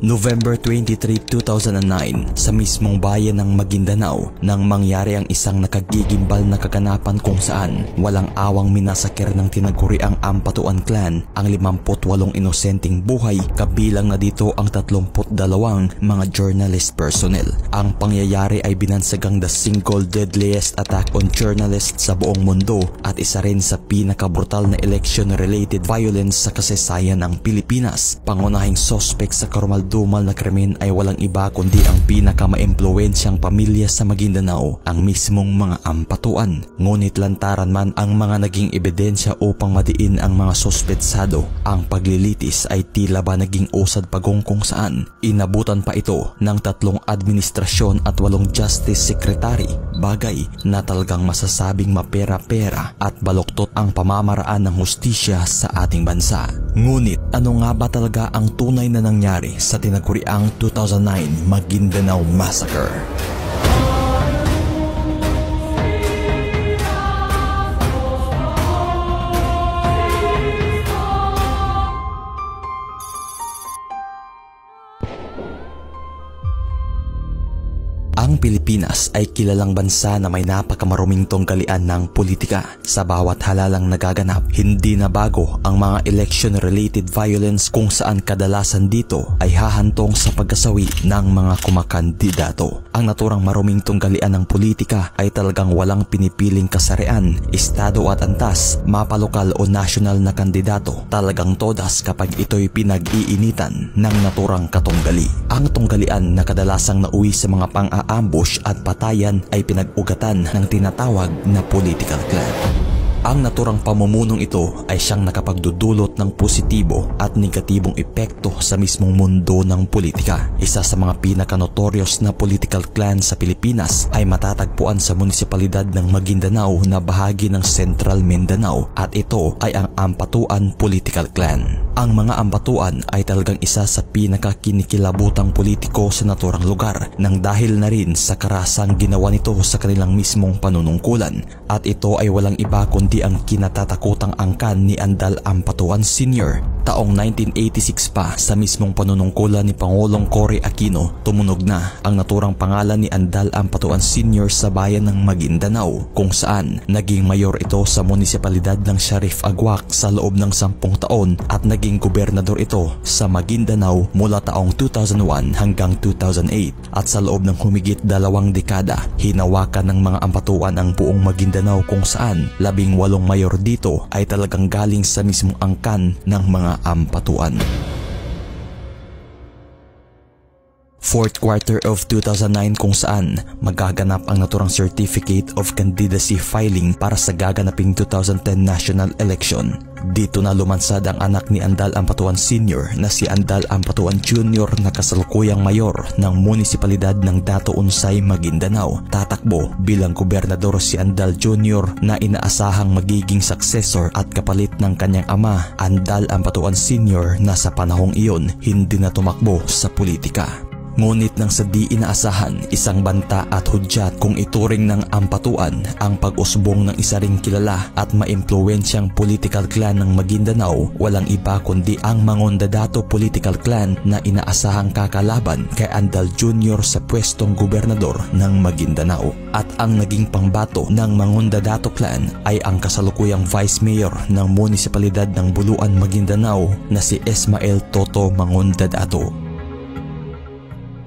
November 23, 2009, sa mismong bayan ng Maguindanao nang mangyari ang isang nakagigimbal na kaganapan kung saan walang awang minasakir ng tinaguriang Ampatuan Clan ang 58 inosenteng buhay, kabilang na dito ang 32 mga journalist personnel. Ang pangyayari ay binansagang the single deadliest attack on journalists sa buong mundo at isa rin sa pinakabrutal na election-related violence sa kasaysayan ng Pilipinas. Pangunahing suspect sa karumaldumal na krimen ay walang iba kundi ang pinaka-maimpluwensyang pamilya sa Maguindanao, ang mismong mga Ampatuan. Ngunit lantaran man ang mga naging ebidensya upang madiin ang mga suspetsado, ang paglilitis ay tila ba naging usad pagong kung saan inabutan pa ito ng 3 administrasyon at 8 justice secretary, bagay na talagang masasabing mapera-pera at baluktot ang pamamaraan ng hustisya sa ating bansa. Ngunit ano nga ba talaga ang tunay na nangyari sa tinaguriang 2009 Maguindanao Massacre? Ang Pilipinas ay kilalang bansa na may napakamaruming tunggalian ng politika. Sa bawat halalang nagaganap, hindi na bago ang mga election-related violence kung saan kadalasan dito ay hahantong sa pagkasawi ng mga kumakandidato. Ang naturang maruming tunggalian ng politika ay talagang walang pinipiling kasarian, estado at antas, mapalokal o nasyonal na kandidato. Talagang todas kapag ito'y pinag-iinitan ng naturang katunggali. Ang tunggalian na kadalasang nauwi sa mga ambush at patayan ay pinag-ugatan ng tinatawag na political clan. Ang naturang pamumunog ito ay siyang nakapagdudulot ng positibo at negatibong epekto sa mismong mundo ng politika. Isa sa mga pinaka-notorious na political clan sa Pilipinas ay matatagpuan sa munisipalidad ng Maguindanao na bahagi ng Central Mindanao at ito ay ang Ampatuan Political Clan. Ang mga Ampatuan ay talagang isa sa pinaka-kinikilabutang politiko sa naturang lugar nang dahil na rin sa karasang ginawa nito sa kanilang mismong panunungkulan, at ito ay walang iba kundi ang kinatatakutang angkan ni Andal Ampatuan Sr. Taong 1986 pa, sa mismong panunungkulan ni Pangulong Cory Aquino, tumunog na ang naturang pangalan ni Andal Ampatuan Sr. sa bayan ng Maguindanao, kung saan naging mayor ito sa munisipalidad ng Sharif Aguac sa loob ng 10 taon at naging gobernador ito sa Maguindanao mula taong 2001 hanggang 2008, at sa loob ng humigit 2 dekada, hinawakan ng mga Ampatuan ang buong Maguindanao kung saan 18 mayor dito ay talagang galing sa mismong angkan ng mga Ampatuan. Fourth quarter of 2009 kung saan magaganap ang naturang Certificate of Candidacy filing para sa gaganaping 2010 national election. Dito na lumansad ang anak ni Andal Ampatuan Sr. na si Andal Ampatuan Jr. na kasalukuyang mayor ng munisipalidad ng Dato Unsay, Maguindanao. Tatakbo bilang gobernador si Andal Jr. na inaasahang magiging successor at kapalit ng kanyang ama, Andal Ampatuan Sr. na sa panahong iyon hindi na tumakbo sa politika. Ngunit nang sa di inaasahan, isang banta at hudyat kung ituring ng Ampatuan ang pag-usbong ng isa ring kilala at maimpluwensyang political clan ng Maguindanao, walang iba kundi ang Mangondadato Political Clan na inaasahang kakalaban kay Andal Jr. sa pwestong gobernador ng Maguindanao. At ang naging pangbato ng Mangondadato Clan ay ang kasalukuyang Vice Mayor ng munisipalidad ng Buluan, Maguindanao na si Ismael Toto Mangondadato.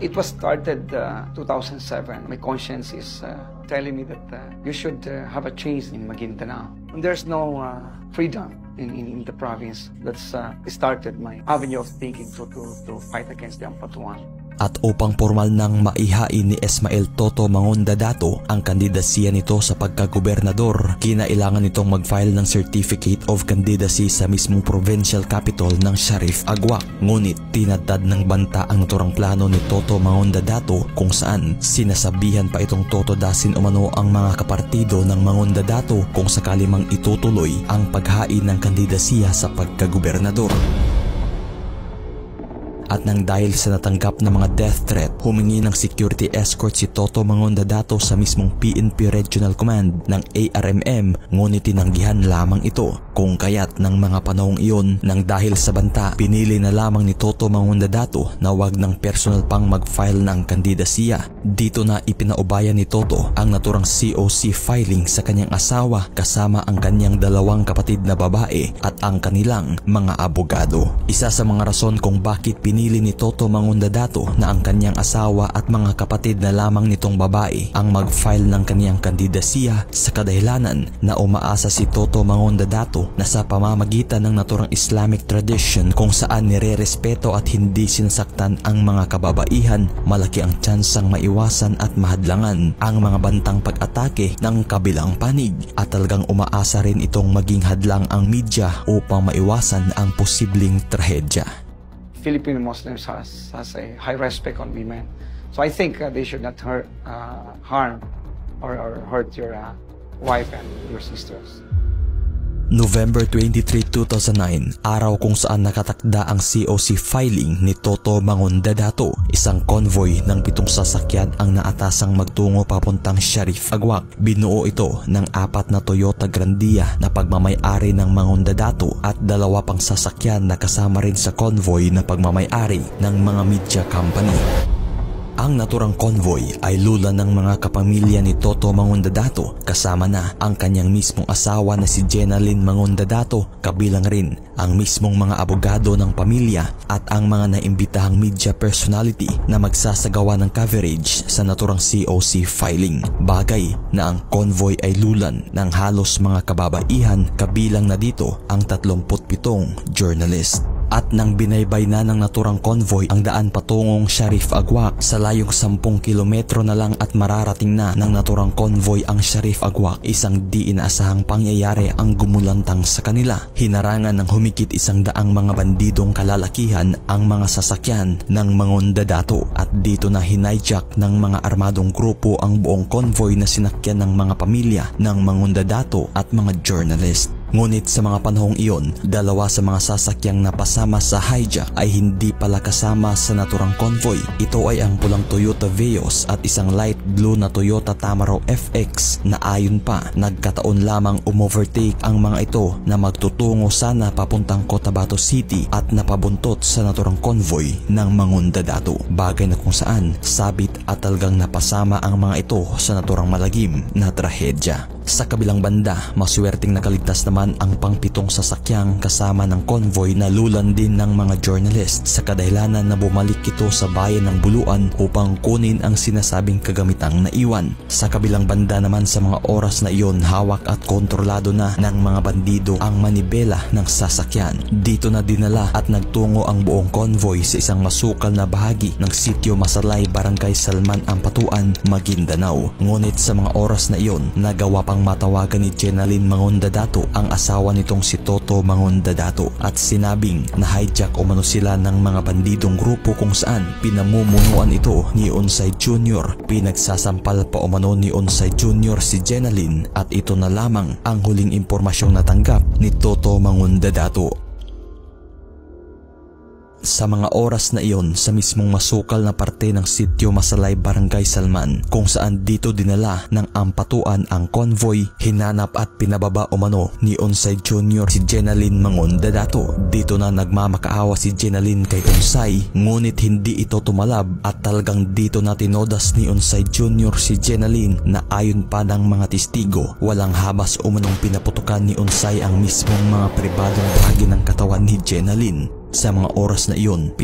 It was started 2007. My conscience is telling me that you should have a change in Maguindanao. And there's no freedom in the province. That's started my avenue of thinking to fight against the Ampatuan. At upang formal nang maihain ni Ismael Toto Mangondadato ang kandidasiya nito sa pagkagobernador, kinailangan nitong mag-file ng Certificate of Candidacy sa mismong provincial capital ng Sharif Aguac. Ngunit tinadtad ng banta ang naturang plano ni Toto Mangondadato kung saan sinasabihan pa itong totodasin umano ang mga kapartido ng Mangondadato kung sakali mang itutuloy ang paghain ng kandidasiya sa pagkagobernador. At nang dahil sa natanggap na mga death threat, humingi ng security escort si Toto Mangondadato sa mismong PNP Regional Command ng ARMM, ngunit tinanggihan lamang ito. Kung kaya't ng mga panahong iyon, nang dahil sa banta, pinili na lamang ni Toto Mangondadato na wag ng personal pang mag-file ng kandidasiya. Dito na ipinaubayan ni Toto ang naturang COC filing sa kanyang asawa kasama ang kanyang dalawang kapatid na babae at ang kanilang mga abogado. Isa sa mga rason kung bakit pinili ni Toto Mangondadato na ang kanyang asawa at mga kapatid na lamang nitong babae ang mag-file ng kanyang kandidasiya sa kadahilanan na umaasa si Toto Mangondadato na sa pamamagitan ng naturang Islamic tradition kung saan nire-respeto at hindi sinasaktan ang mga kababaihan, malaki ang tsansang maiwasan at mahadlangan ang mga bantang pag-atake ng kabilang panig at talagang umaasa rin itong maging hadlang ang media upang maiwasan ang posibleng trahedya. Filipino Muslims has a high respect on women. So I think they should not harm or hurt your wife and your sisters. November 23, 2009, araw kung saan nakatakda ang COC filing ni Toto Mangondadato. Isang convoy ng 7 sasakyan ang naatasang magtungo papuntang Sharif Agwak. Binuo ito ng 4 na Toyota Grandia na pagmamay-ari ng Mangondadato at 2 pang sasakyan na kasama rin sa convoy na pagmamay-ari ng mga media company. Ang naturang convoy ay lula ng mga kapamilya ni Toto Mangondadato kasama na ang kanyang mismong asawa na si Jenalyn Mangondadato, kabilang rin ang mismong mga abogado ng pamilya at ang mga naimbitahang media personality na magsasagawa ng coverage sa naturang COC filing. Bagay na ang convoy ay lulan ng halos mga kababaihan, kabilang na dito ang 37 journalist. At nang binaybay na ng naturang convoy ang daan patungong Sharif Agwak, sa layong 10 kilometro na lang at mararating na ng naturang convoy ang Sharif Agwak, isang di inaasahang pangyayari ang gumulantang sa kanila. Hinarangan ng humigit 100 mga bandidong kalalakihan ang mga sasakyan ng Mangondadato at dito na hinijak ng mga armadong grupo ang buong convoy na sinakyan ng mga pamilya ng Mangondadato at mga journalist. Ngunit sa mga panahong iyon, 2 sa mga sasakyang napasama sa hijack ay hindi pala kasama sa naturang convoy. Ito ay ang pulang Toyota Vios at isang light blue na Toyota Tamaro FX na ayon pa nagkataon lamang umovertake ang mga ito na magtutungo sana papuntang Cotabato City at napabuntot sa naturang convoy ng Mangondadato. Bagay na kung saan sabit at talagang napasama ang mga ito sa naturang malagim na trahedya. Sa kabilang banda, maswerteng nakaligtas naman ang pang-7 sasakyang kasama ng convoy na lulan din ng mga journalist sa kadahilanan na bumalik ito sa bayan ng Buluan upang kunin ang sinasabing kagamitang naiwan. Sa kabilang banda naman sa mga oras na iyon, hawak at kontrolado na ng mga bandido ang manibela ng sasakyan. Dito na dinala at nagtungo ang buong convoy sa isang masukal na bahagi ng Sitio Masalay, Barangay Salman, Ampatuan, Maguindanao. Ngunit sa mga oras na iyon, nagawa pang matawagan ni Jenalyn Mangondadato ang asawa nitong si Toto Mangondadato at sinabing na hijack umano sila ng mga bandidong grupo kung saan pinamumunuan ito ni Unsay Jr. Pinagsasampal pa umano ni Unsay Jr. si Jenalyn at ito na lamang ang huling impormasyong natanggap ni Toto Mangondadato. Sa mga oras na iyon, sa mismong masukal na parte ng Sitio Masalay, Barangay Salman, kung saan dito dinala ng Ampatuan ang convoy, hinanap at pinababa umano ni Unsay Jr. si Jenalyn Mangondadato. Dito na nagmamakaawa si Jenalyn kay Unsay, ngunit hindi ito tumalab at talagang dito na tinodas ni Unsay Jr. si Jenalyn na ayon pa ng mga testigo, walang habas umanong pinaputukan ni Unsay ang mismong mga pribadong bahagi ng katawan ni Jenalyn. Sa mga oras na iyon,